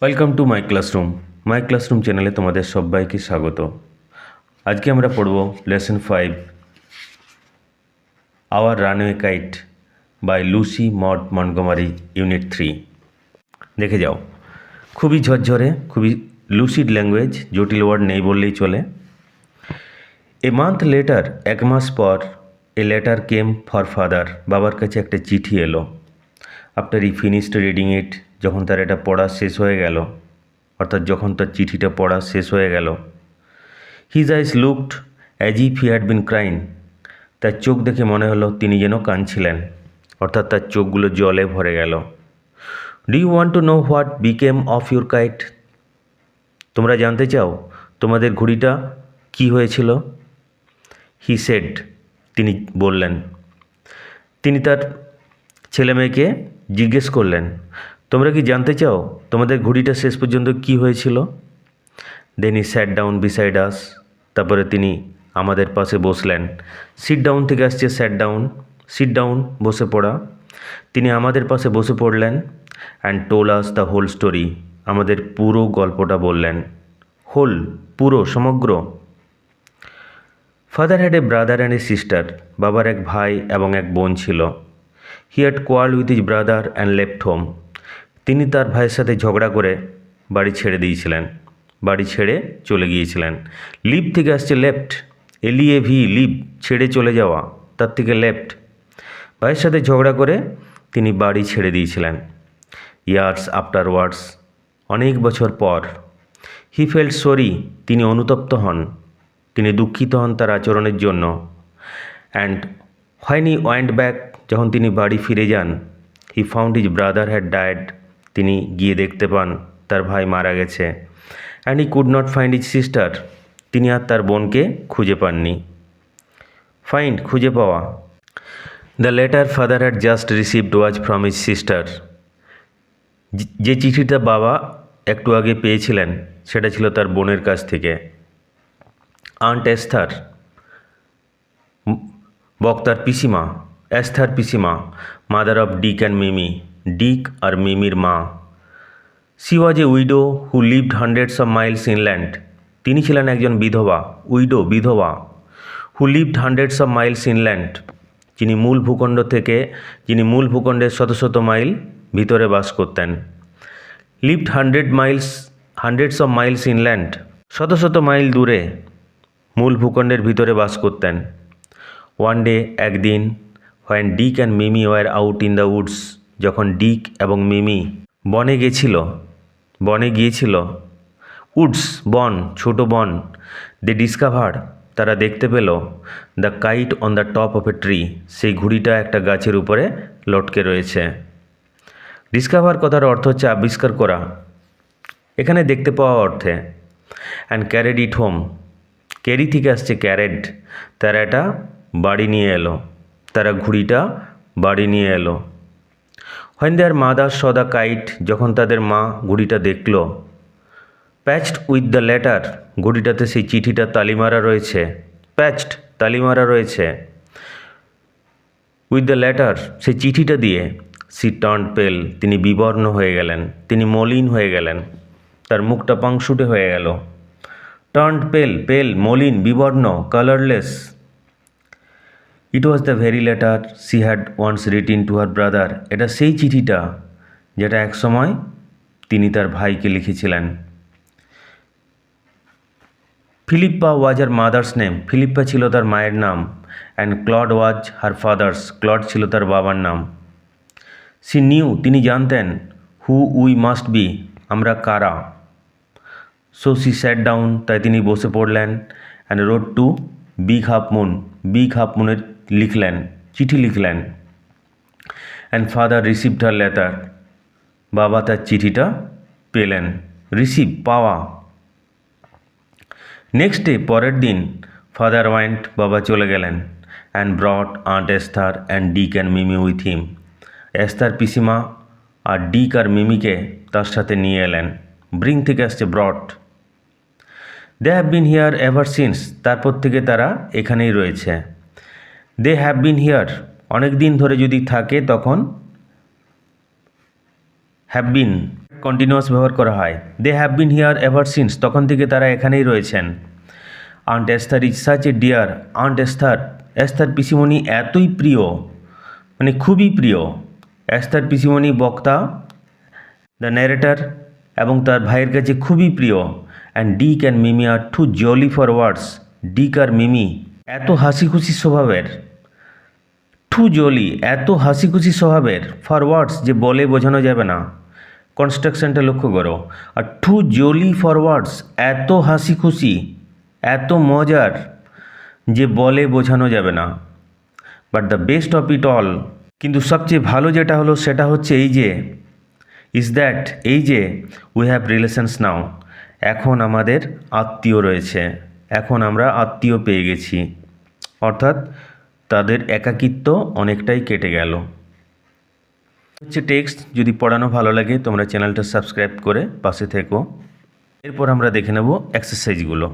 Welcome to my classroom চ্যানেলে তোমাদের সবাইকে স্বাগত। আজকে আমরা পড়ব lesson 5 our runaway kite by Lucy Maud Montgomery unit 3। দেখে যাও, খুবই ঝরঝরে, খুবই লুসিড ল্যাঙ্গুয়েজ, জটিল ওয়ার্ড নেই বললেই চলে। এ মান্থ লেটার, এক মাস পর, a letter came for father, বাবার কাছে একটা চিঠি এলো। আফটার ই ফিনিশড রিডিং ইট, যখন তার এটা পড়া শেষ হয়ে গেল, অর্থাৎ যখন তার চিঠিটা পড়া শেষ হয়ে গেল, his eyes looked as if he had been crying, তার চোখ দেখে মনে হলো তিনি যেন কাঁদছিলেন, অর্থাৎ তার চোখগুলো জলে ভরে গেল। Do you want to know what became of your kite, তোমরা জানতে চাও তোমাদের ঘুড়িটা কি হয়েছিল? হি সেড, তিনি বললেন। তিনি তার ছেলে মেয়েকে জিজ্ঞেস করলেন, তোমরা কি জানতে চাও তোমাদের ঘুড়িটা শেষ পর্যন্ত কি হয়েছিল? দেন হি স্যাট ডাউন বিসাইড আস, তারপরে তিনি আমাদের পাশে বসলেন। সিট ডাউন থেকে আসছে স্যাট ডাউন, সিট ডাউন বসে পড়া। তিনি আমাদের পাশে বসে পড়লেন। And told us the whole story, আমাদের পুরো গল্পটা বললেন। হোল, পুরো, সমগ্র। Father had a brother and a sister, বাবার এক ভাই এবং এক বোন ছিল। He had quarrelled with his brother and left home, তিনি তার ভাইয়ের সাথে ঝগড়া করে বাড়ি ছেড়ে দিয়েছিলেন, বাড়ি ছেড়ে চলে গিয়েছিলেন। লিভ থেকে আসছে লেফট, LEAV, লিভ, ছেড়ে চলে যাওয়া, তার থেকে লেফট। ভাইয়ের সাথে ঝগড়া করে তিনি বাড়ি ছেড়ে দিয়েছিলেন। ইয়ার্স আফটারওয়ার্ডস, অনেক বছর পর। হি ফেল্ট সরি, তিনি অনুতপ্ত হন, তিনি দুঃখিত হন তার আচরণের জন্য। And when he went back, যখন তিনি বাড়ি ফিরে যান, he found his brother had died, তিনি গিয়ে দেখতে পান তার ভাই মারা গেছে। And he could not find his sister, তিনি আর তার বোনকে খুঁজে পাননি। ফাইন্ড, খুঁজে পাওয়া। The letter father had just received was from his sister, যে চিঠিটা বাবা একটু আগে পেয়েছিলেন সেটা ছিল তার বোনের কাছ থেকে। আন্ট এস্থার, বক্তার পিসিমা, এস্থার পিসিমা, mother of Dick and Mimi, Dick আর মিমির মা। She was a widow who lived hundreds of miles inland, তিনি ছিলেন একজন বিধবা, উইডো, বিধবা। Who lived hundreds of miles inland, যিনি মূল ভূখণ্ডের শত শত মাইল ভিতরে বাস করতেন। Lived hundreds of miles inland, শত শত মাইল দূরে, মূল ভূখণ্ডের ভিতরে বাস করতেন। ওয়ান ডে, একদিন, when Dick and Mimi were out in the Woods, যখন ডিক এবং মিমি বনে গিয়েছিল, উডস, বন, ছোট বন। দে ডিসকভার, তারা দেখতে পেল, the kite on the top of a tree, সেই ঘুড়িটা একটা গাছের উপরে লটকে রয়েছে। ডিসকভার কথার অর্থ হচ্ছে আবিষ্কার করা, এখানে দেখতে পাওয়া অর্থে। And carried it home, carry থেকে আসছে ক্যারেড, তারা এটা বাড়ি নিয়ে এলো, তারা ঘুড়িটা বাড়ি নিয়ে এলো। When there mother saw the kite, যখন তাদের মা ঘুড়িটা দেখল। প্যাচড উইথ দ্য লেটার, ঘুড়িটাতে সেই চিঠিটা তালিমারা রয়েছে। প্যাচড, তালিমারা রয়েছে। উইথ দ্য লেটার, সেই চিঠিটা দিয়ে। সি টার্নড পেল, তিনি বিবর্ণ হয়ে গেলেন, তিনি মলিন হয়ে গেলেন, তার মুখটা পাংশুটে হয়ে গেল। টার্নড পেল, পেল, মলিন, বিবর্ণ, colourless. It was the very letter she had once written to her brother, এটা সেই চিঠিটা যেটা এক সময় তিনি তার ভাইকে লিখেছিলেন। Philippa was her mother's name, Philippa ছিল তার মায়ের নাম। And Claude was her father's, Claude ছিল তার বাবার নাম। সি নিউ, তিনি জানতেন, হু উই মাস্ট বি, আমরা কারা। সো সি স্যাট ডাউন, তাই তিনি বসে পড়লেন। And wrote to Big Half Moon, Big Half মুনের লিখলেন, চিঠি লিখলেন। And father received her letter, বাবা তার চিঠিটা পেলেন। রিসিভ, পাওয়া। নেক্সট ডে, পরের দিন, ফাদার ওয়েন্ট, বাবা চলে গেলেন। And brought aunt Esther and Dick and Mimi with him, Esther পিসিমা আর ডিক আর মিমিকে তার সাথে নিয়ে এলেন। ব্রিং থেকে আসছে brought. They have been here ever since, তারপর থেকে তারা এখানেই রয়েছে। দে হ্যাভ বিন হিয়ার, অনেক দিন ধরে যদি থাকে তখন হ্যাভ বিন কন্টিনিউয়াস ব্যবহার করা হয়। They have been here ever since, তখন থেকে তারা এখানেই রয়েছেন। Aunt Esther is such a dear, Aunt Esther, Esther পিসিমণি এতই প্রিয়, মানে খুবই প্রিয়। এস্থার পিসিমণি বক্তা, দ্য ন্যারেটার, এবং তার ভাইয়ের কাছে খুবই প্রিয়। And Dick and Mimi are too jolly for words, Dick আর মিমি এত হাসি খুশি স্বভাবের, টু জলি এত হাসি খুশি স্বভাবের, ফর ওয়ার্ডস যে বলে বোঝানো যাবে না, কনস্ট্রাকশনটা লক্ষ্য করো। আর টু জলি ফর ওয়ার্ডস এত হাসি খুশি, এত মজার যে বলে বোঝানো যাবে না। But the best of it all, কিন্তু সবচেয়ে ভালো যেটা হলো সেটা হচ্ছে এই যে, ইজ দ্যাট এই যে, উই হ্যাভ রিলেশনস নাও, এখন আমাদের আত্মীয় রয়েছে, এখন আমরা আত্মীয় পেয়ে গেছি, অর্থাৎ তাদের একাকিত্ব অনেকটাই কেটে গেল। হচ্ছে টেক্সট। যদি পড়ানো ভালো লাগে তোমরা চ্যানেলটা সাবস্ক্রাইব করে পাশে থেকো। এরপর আমরা দেখে নেব এক্সারসাইজগুলো।